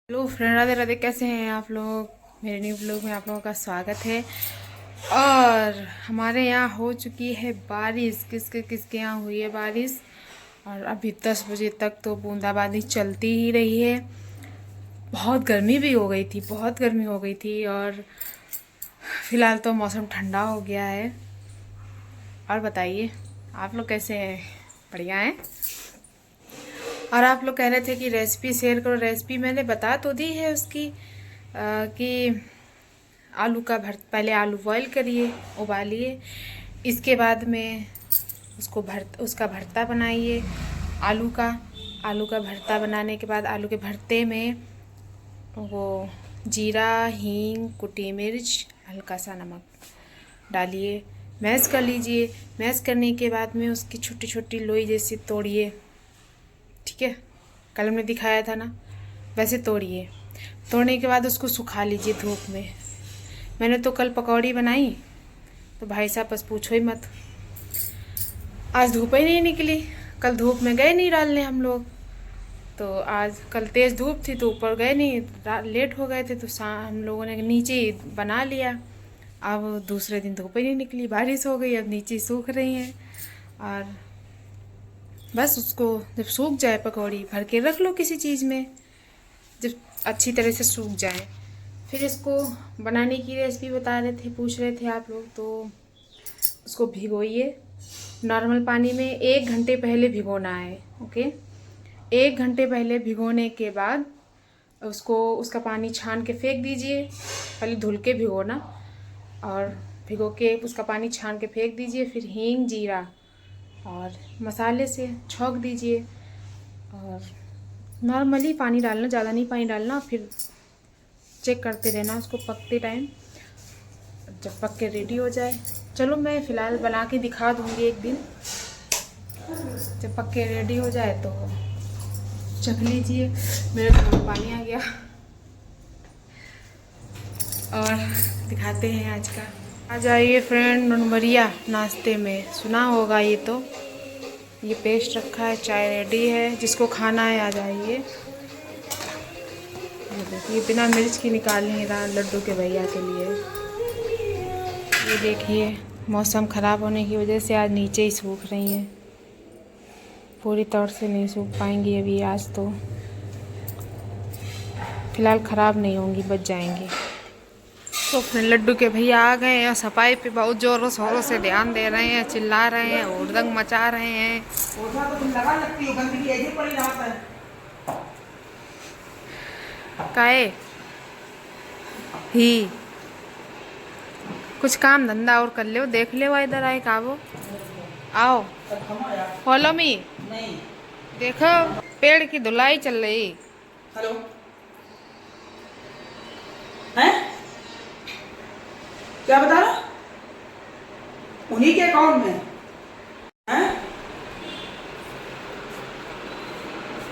Hello friend, Radhe Radhe. कैसे हैं आप लोग? मेरे न्यू ब्लॉग में आप लोगों का स्वागत है। और हमारे यहाँ हो चुकी है बारिश। किसके किसके यहाँ हुई है बारिश। और अभी 10 बजे तक तो बूंदाबांदी चलती ही रही है। बहुत गर्मी भी हो गई थी, बहुत गर्मी हो गई थी। और फिलहाल तो मौसम ठंडा हो गया है। और बताइए आप लोग कैसे हैं? बढ़िया हैं। और आप लोग कह रहे थे कि रेसिपी शेयर करो। रेसिपी मैंने बता तो दी है उसकी, कि आलू का पहले आलू बॉईल करिए, उबालिए। इसके बाद में उसका भरता बनाइए आलू का भरता बनाने के बाद आलू के भरते में वो जीरा, हींग, कुटी मिर्च, हल्का सा नमक डालिए। मैश कर लीजिए। मैश करने के बाद में उसकी छोटी छोटी लोई जैसी तोड़िए। ठीक है, कल हमने दिखाया था ना, वैसे तोड़िए। तोड़ने के बाद उसको सुखा लीजिए धूप में। मैंने तो कल पकौड़ी बनाई तो भाई साहब बस पूछो ही मत। आज धूप ही नहीं निकली। कल धूप में गए नहीं डालने हम लोग, तो आज कल तेज़ धूप थी तो ऊपर गए नहीं, लेट हो गए थे तो हम लोगों ने नीचे ही बना लिया। अब दूसरे दिन धूप ही नहीं निकली, बारिश हो गई। अब नीचे सूख रही हैं। और बस उसको जब सूख जाए पकौड़ी भर के रख लो किसी चीज़ में, जब अच्छी तरह से सूख जाए। फिर इसको बनाने की रेसिपी बता रहे थे, पूछ रहे थे आप लोग। तो उसको भिगोइए नॉर्मल पानी में। 1 घंटे पहले भिगोना है। ओके, 1 घंटे पहले भिगोने के बाद उसका पानी छान के फेंक दीजिए। पहले धुल के भिगोना और भिगो के उसका पानी छान के फेंक दीजिए। फिर हींग, जीरा और मसाले से छौंक दीजिए। और नॉर्मली पानी डालना, ज़्यादा नहीं पानी डालना। फिर चेक करते रहना उसको पकते टाइम, जब पक के रेडी हो जाए। चलो मैं फ़िलहाल बना के दिखा दूँगी एक दिन, जब पक के रेडी हो जाए तो चख लीजिए। मेरे मुँह में पानी आ गया। और दिखाते हैं आज का। आ जाइए फ्रेंड, ननबरिया नाश्ते में सुना होगा ये तो। ये पेस्ट रखा है, चाय रेडी है, जिसको खाना है आ जाइए। ये देखिए बिना मिर्च की निकालनी है लड्डू के भैया के लिए। ये देखिए मौसम ख़राब होने की वजह से आज नीचे ही सूख रही हैं, पूरी तौर से नहीं सूख पाएंगी अभी। आज तो फ़िलहाल ख़राब नहीं होंगी, बच जाएंगी। तो अपने लड्डू के भैया आ गए हैं। सफाई पे बहुत ज़ोरों शोरों से ध्यान दे रहे हैं, चिल्ला रहे हैं, हुड़दंग मचा रहे हैं। काहे ही कुछ काम धंधा और कर ले, देख ले। इधर आए काबो, आओ फॉलो मी। देखो पेड़ की धुलाई चल रही। हेलो, हैं? क्या बता रहा? उन्हीं के अकाउंट में हैं?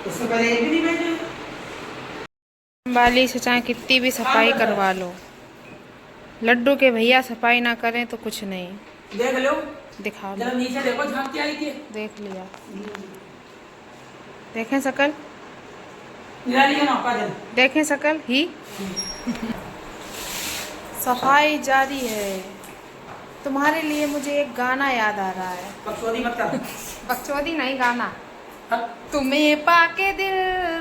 उससे पहले एक भी नहीं भेजे। बाली से चाहे कितनी भी सफाई करवा लो, लड्डू के भैया सफाई ना करें तो कुछ नहीं। देख लो, दिखा जरा लो। नीचे देखो, झांक के आई थी। देख लिया, देखें शकल, निराली का नौका दे। देखें शकल ही। सफाई जारी है। तुम्हारे लिए मुझे एक गाना याद आ रहा है। बकचोदी मत कर। बकचोदी नहीं, गाना। हाँ? तुम्हें पाके दिल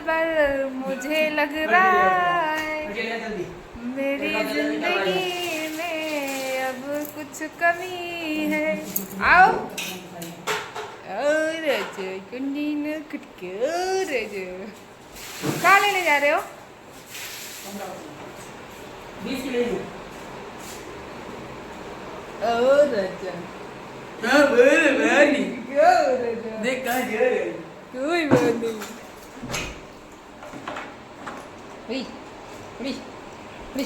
पर मुझे लग रहा है जल्दी मेरी जिंदगी में अब कुछ कमी है। आओ और कुंडी न कुटके और कहाँ लेने जा रहे हो? 20 किलो ही। और हाँ बोल भाई, देख देख कहाँ जा रहे हैं। कोई बात नहीं। हुई, हुई, हुई।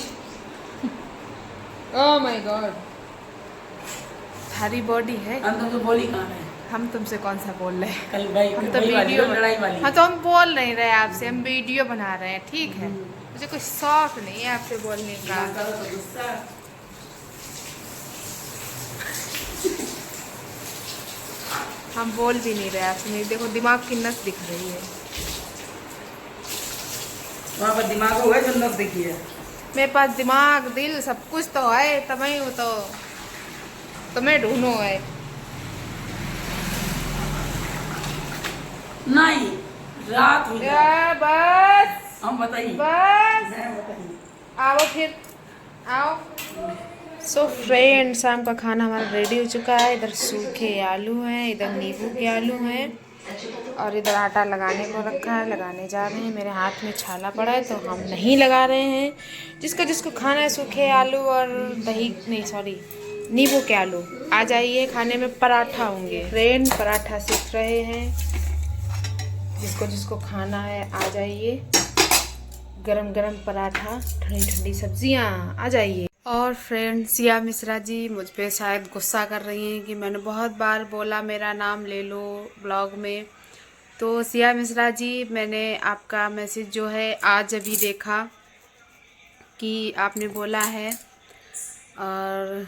ओह माय गॉड, भारी बॉडी है। अंत तो बोली कहाँ है? हम तुमसे कौन सा बोल रहे हैं? कल भाई हम तो वही वाली वीडियो लड़ाई वाली। हाँ, तो हम बोल नहीं रहे आपसे, हम वीडियो बना रहे हैं। ठीक है, मुझे कुछ शौक नहीं है आपसे बोलने का। तो गुस्सा। हम बोल भी नहीं रहे आपसे। मेरी देखो दिमाग की नस दिख रही है। वहाँ पर दिमाग हुआ है जन्नत देखिए। मेरे पास दिमाग दिल सब कुछ तो है, तुम्हें हो तो तुम्हें ढूंढो है। नहीं, रात हो जाए। या बस हम बताइए। बस मैं बताइए। आओ फिर आओ। सो फ्रेंड, शाम का खाना हमारा रेडी हो चुका है। इधर सूखे आलू हैं, इधर नींबू के आलू हैं, और इधर आटा लगाने को रखा है, लगाने जा रहे हैं। मेरे हाथ में छाला पड़ा है तो हम नहीं लगा रहे हैं। जिसको जिसको खाना है सूखे आलू और दही, नहीं सॉरी, नींबू के आलू, आ जाइए। खाने में पराठा होंगे फ्रेंड, पराठा सीख रहे हैं। जिसको जिसको खाना है आ जाइए। गरम गरम पराठा, ठंडी ठंडी सब्जियां, आ जाइए। और फ्रेंड, सिया मिश्रा जी मुझ पे शायद गुस्सा कर रही हैं कि मैंने बहुत बार बोला मेरा नाम ले लो ब्लॉग में। तो सिया मिश्रा जी, मैंने आपका मैसेज जो है आज अभी देखा कि आपने बोला है, और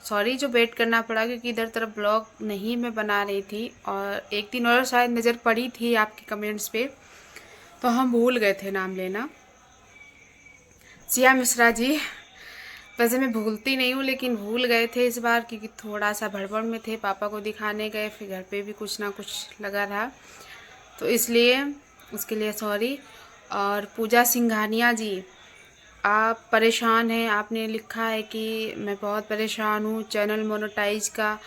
सॉरी जो वेट करना पड़ा, क्योंकि इधर तरफ ब्लॉग नहीं मैं बना रही थी, और एक दिन और शायद नज़र पड़ी थी आपके कमेंट्स पे, तो हम भूल गए थे नाम लेना। सिया मिश्रा जी, वैसे मैं भूलती नहीं हूँ लेकिन भूल गए थे इस बार, क्योंकि थोड़ा सा भड़बड़ में थे। पापा को दिखाने गए, फिर घर पे भी कुछ ना कुछ लगा रहा, तो इसलिए उसके लिए सॉरी। और पूजा सिंघानिया जी, आप परेशान हैं, आपने लिखा है कि मैं बहुत परेशान हूँ चैनल मोनेटाइज का।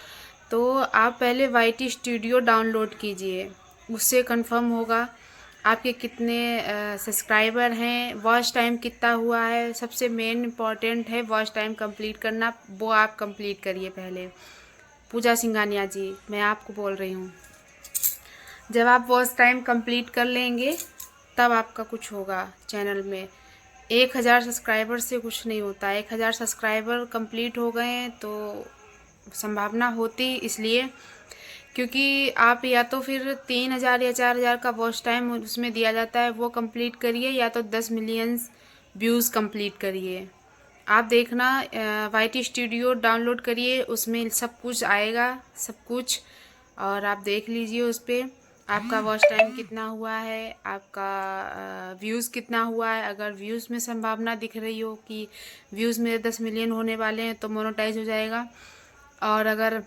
तो आप पहले YT स्टूडियो डाउनलोड कीजिए, उससे कंफर्म होगा आपके कितने सब्सक्राइबर हैं, वॉच टाइम कितना हुआ है। सबसे मेन इम्पॉर्टेंट है वॉच टाइम कंप्लीट करना, वो आप कंप्लीट करिए पहले। पूजा सिंघानिया जी, मैं आपको बोल रही हूँ, जब आप वॉच टाइम कंप्लीट कर लेंगे तब आपका कुछ होगा चैनल में। 1000 सब्सक्राइबर से कुछ नहीं होता। 1000 सब्सक्राइबर कंप्लीट हो गए हैं तो संभावना होती, इसलिए क्योंकि आप या तो फिर 3000 या 4000 का वॉच टाइम उसमें दिया जाता है, वो कंप्लीट करिए, या तो 10 मिलियन व्यूज़ कंप्लीट करिए। आप देखना, YT स्टूडियो डाउनलोड करिए, उसमें सब कुछ आएगा, सब कुछ, और आप देख लीजिए उस पर आपका वॉच टाइम कितना हुआ है, आपका व्यूज़ कितना हुआ है। अगर व्यूज़ में संभावना दिख रही हो कि व्यूज़ मेरे 10 मिलियन होने वाले हैं तो मोनेटाइज हो जाएगा, और अगर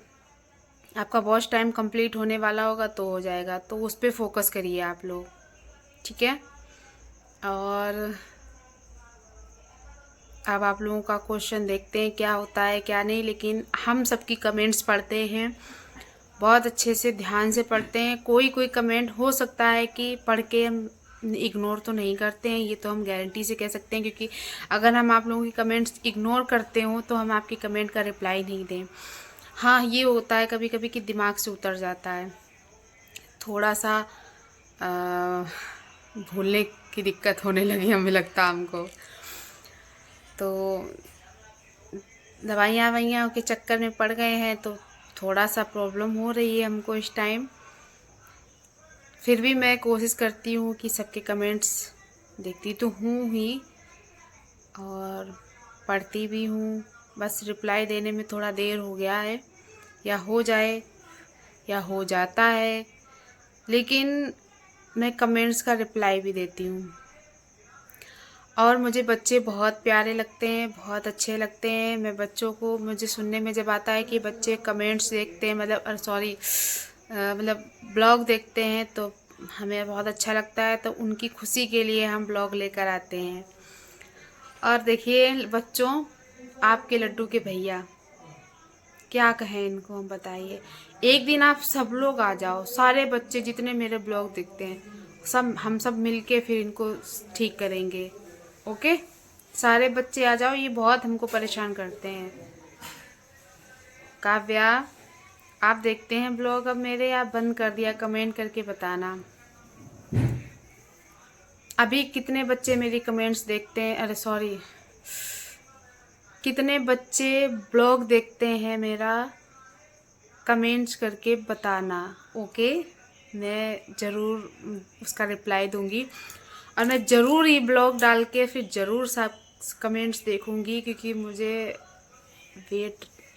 आपका वॉच टाइम कंप्लीट होने वाला होगा तो हो जाएगा। तो उस पर फोकस करिए आप लोग, ठीक है। और अब आप लोगों का क्वेश्चन देखते हैं क्या होता है क्या नहीं, लेकिन हम सबकी कमेंट्स पढ़ते हैं, बहुत अच्छे से ध्यान से पढ़ते हैं। कोई कोई कमेंट हो सकता है कि पढ़ के हम इग्नोर तो नहीं करते हैं, ये तो हम गारंटी से कह सकते हैं, क्योंकि अगर हम आप लोगों की कमेंट्स इग्नोर करते हो तो हम आपकी कमेंट का रिप्लाई नहीं दें। हाँ, ये होता है कभी कभी कि दिमाग से उतर जाता है, थोड़ा सा भूलने की दिक्कत होने लगी हमें लगता हमको, तो दवाइयाँ ववाइयाँ के चक्कर में पड़ गए हैं तो थोड़ा सा प्रॉब्लम हो रही है हमको इस टाइम। फिर भी मैं कोशिश करती हूँ कि सबके कमेंट्स देखती तो हूँ ही और पढ़ती भी हूँ, बस रिप्लाई देने में थोड़ा देर हो गया है, या हो जाए या हो जाता है, लेकिन मैं कमेंट्स का रिप्लाई भी देती हूँ। और मुझे बच्चे बहुत प्यारे लगते हैं, बहुत अच्छे लगते हैं। मैं बच्चों को, मुझे सुनने में जब आता है कि बच्चे कमेंट्स देखते हैं, मतलब सॉरी मतलब ब्लॉग देखते हैं, तो हमें बहुत अच्छा लगता है। तो उनकी खुशी के लिए हम ब्लॉग लेकर आते हैं। और देखिए बच्चों, आपके लड्डू के भैया, क्या कहें इनको हम, बताइए। एक दिन आप सब लोग आ जाओ, सारे बच्चे जितने मेरे ब्लॉग देखते हैं, सब हम सब मिलके फिर इनको ठीक करेंगे, ओके। सारे बच्चे आ जाओ, ये बहुत हमको परेशान करते हैं। काव्या, आप देखते हैं ब्लॉग अब मेरे, आप बंद कर दिया? कमेंट करके बताना अभी कितने बच्चे मेरी कमेंट्स देखते हैं, अरे सॉरी, कितने बच्चे ब्लॉग देखते हैं मेरा, कमेंट्स करके बताना, ओके। मैं ज़रूर उसका रिप्लाई दूंगी, और मैं ज़रूर ये ब्लॉग डाल के फिर ज़रूर सब कमेंट्स देखूंगी, क्योंकि मुझे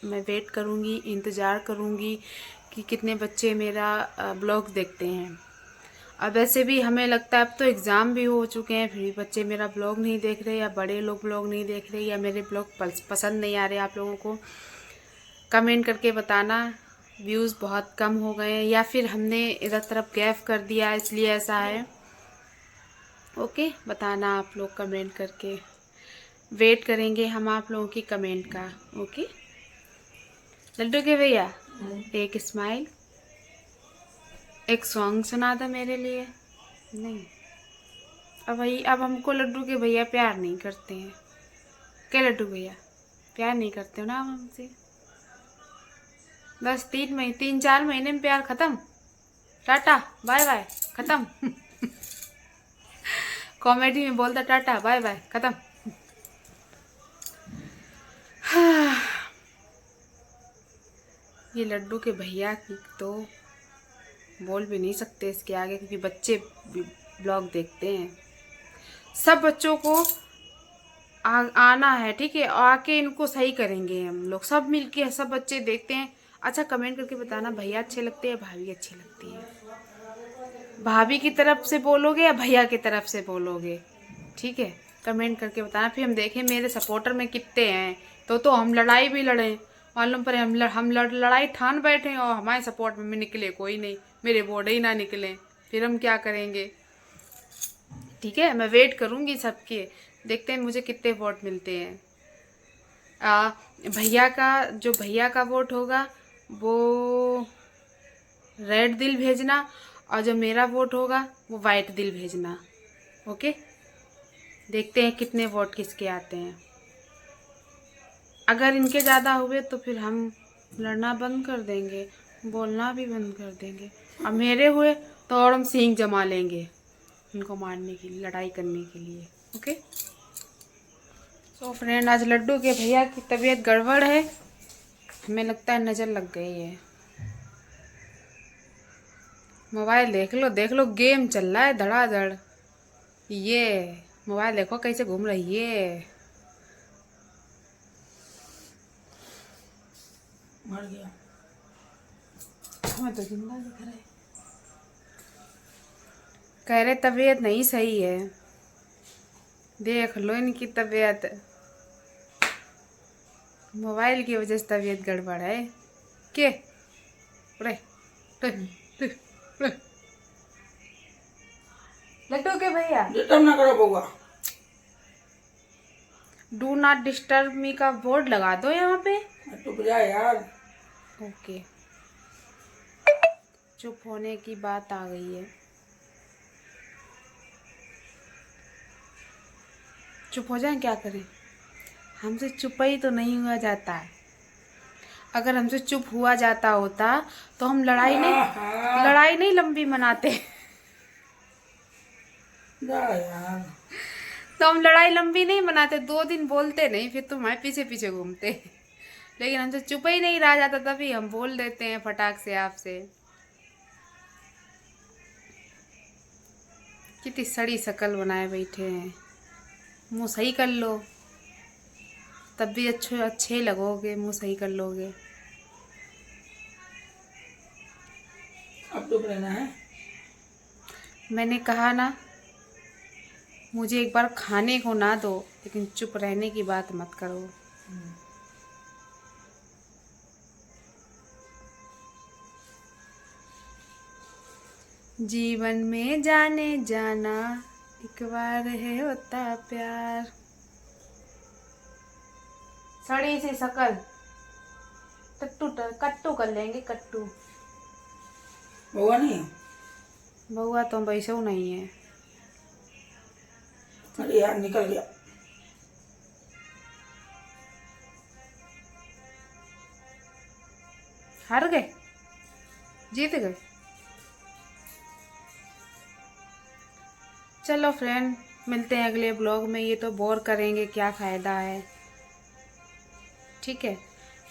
मैं वेट करूंगी, इंतज़ार करूंगी कि कितने बच्चे मेरा ब्लॉग देखते हैं। अब वैसे भी हमें लगता है अब तो एग्ज़ाम भी हो चुके हैं, फिर भी बच्चे मेरा ब्लॉग नहीं देख रहे, या बड़े लोग ब्लॉग नहीं देख रहे, या मेरे ब्लॉग पसंद नहीं आ रहे आप लोगों को। कमेंट करके बताना, व्यूज़ बहुत कम हो गए हैं या फिर हमने इधर तरफ गैप कर दिया इसलिए ऐसा है। ओके, बताना आप लोग कमेंट करके, वेट करेंगे हम आप लोगों की कमेंट का। ओके लड्डू के भैया, एक स्माइल, एक सॉन्ग सुना दो मेरे लिए। नहीं, अब हमको लड्डू के भैया प्यार नहीं करते हैं क्या? लड्डू भैया प्यार नहीं करते हो ना आप हमसे? बस 3-4 महीने में प्यार खत्म, टाटा बाय बाय खत्म। कॉमेडी में बोलता टाटा बाय बाय खत्म। ये लड्डू के भैया की तो बोल भी नहीं सकते इसके आगे, क्योंकि बच्चे ब्लॉग देखते हैं। सब बच्चों को आना है, ठीक है, आके इनको सही करेंगे हम लोग सब मिलके, सब बच्चे देखते हैं। अच्छा कमेंट करके बताना भैया अच्छे लगते हैं, भाभी अच्छी लगती है? भाभी की तरफ से बोलोगे या भैया की तरफ से बोलोगे? ठीक है, कमेंट करके बताना, फिर हम देखें मेरे सपोर्टर में कितने हैं। तो हम लड़ाई भी लड़ें, मालूम पड़े हम लड़ाई ठान बैठे और हमारे सपोर्ट में निकले कोई नहीं, मेरे बोर्ड ही ना निकले, फिर हम क्या करेंगे? ठीक है, मैं वेट करूँगी सबके, देखते हैं मुझे कितने वोट मिलते हैं। भैया का वोट होगा वो रेड दिल भेजना, और जो मेरा वोट होगा वो वाइट दिल भेजना। ओके, देखते हैं कितने वोट किसके आते हैं। अगर इनके ज़्यादा हुए तो फिर हम लड़ना बंद कर देंगे, बोलना भी बंद कर देंगे, और मेरे हुए तो और हम सींग जमा लेंगे इनको मारने के लिए, लड़ाई करने के लिए। ओके तो फ्रेंड, आज लड्डू के भैया की तबीयत गड़बड़ है, हमें लगता है नज़र लग गई है। मोबाइल देख लो गेम चल रहा है धड़ाधड़। ये मोबाइल देखो कैसे घूम रही है। मर गया, हमें तो जिंदा दिख रहा है। कह रहे तबीयत नहीं सही है, देख लो इनकी तबीयत, मोबाइल की वजह से तबीयत गड़बड़ है। के रे लड्डू के भैया, डिस्टर्ब ना करो बउआ। डू नॉट डिस्टर्ब मी का बोर्ड लगा दो यहाँ पे। चुप जा यार। ओके, चुप होने की बात आ गई है। चुप हो जाए, क्या करें? हमसे चुप ही तो नहीं हुआ जाता है। अगर हमसे चुप हुआ जाता होता तो हम लड़ाई नहीं लंबी मनाते। जा यार। तो हम लड़ाई लंबी नहीं मनाते, 2 दिन बोलते नहीं, फिर तुम हमारे पीछे पीछे घूमते। लेकिन हमसे चुप ही नहीं रहा जाता, तभी हम बोल देते हैं फटाक से आपसे। कितनी सड़ी शक्ल बनाए बैठे हैं, मुंह सही कर लो तब भी अच्छे लगोगे, मुंह सही कर लोगे। अब चुप रहना है। मैंने कहा ना, मुझे एक बार खाने को ना दो, लेकिन चुप रहने की बात मत करो। जीवन में जाने जाना एक बार है होता प्यार। सड़ी सी शक्ल, कट्टू कर लेंगे, कट्टू। बउआ नहीं है? बउआ तो वैसे नहीं है। अरे यार निकल गया। हार गए, जीत गए। चलो फ्रेंड, मिलते हैं अगले ब्लॉग में। ये तो बोर करेंगे, क्या फ़ायदा है। ठीक है,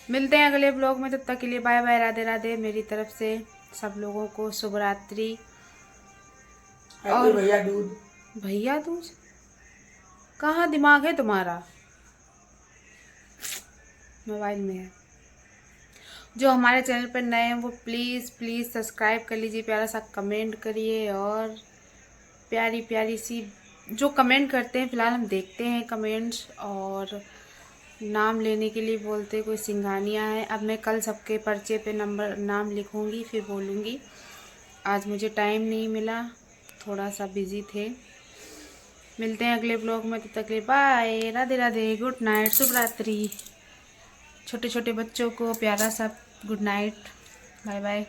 मिलते हैं अगले ब्लॉग में, तब तक के लिए बाय बाय, राधे राधे मेरी तरफ से सब लोगों को, शुभ रात्रि। और भैया दूध, भैया दूज, कहाँ दिमाग है तुम्हारा? मोबाइल में है। जो हमारे चैनल पर नए हैं वो प्लीज़ प्लीज़ सब्सक्राइब कर लीजिए, प्यारा सा कमेंट करिए। और प्यारी प्यारी सी जो कमेंट करते हैं, फ़िलहाल हम देखते हैं कमेंट्स, और नाम लेने के लिए बोलते कोई सिंघानिया है। अब मैं कल सबके पर्चे पे नाम लिखूंगी, फिर बोलूँगी। आज मुझे टाइम नहीं मिला, थोड़ा सा बिज़ी थे। मिलते हैं अगले ब्लॉग में, तब तक के लिए bye, Radhe Radhe, good night, शुभ रात्रि। छोटे छोटे बच्चों को प्यारा सा गुड नाइट, बाय बाय।